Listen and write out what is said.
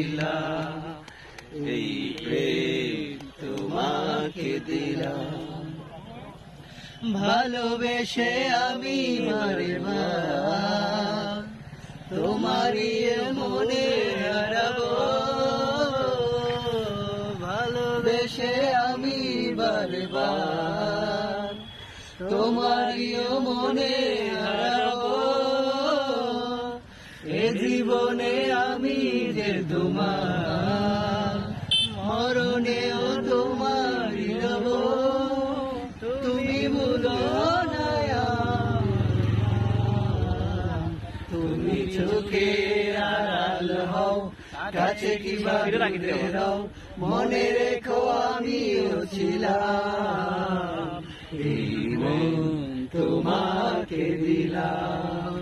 দিলাম, এই প্রেম তোমাকে দিলাম। ভালোবেসে আমি বারে বার তোমারই মনে হারাবো, ভালোবেসে আমি বারে বার তোমারই মনে হারাবো। এ জীবনে আমি যে তোমার, মরণেও তোমারই রব। তুমি ভুলো না তুমি চোখের আড়াল হও, কাছে কি বাড়িতে হও, মনে রেখো আমিও ছিলাম, এই মন তোমাকে দিলাম।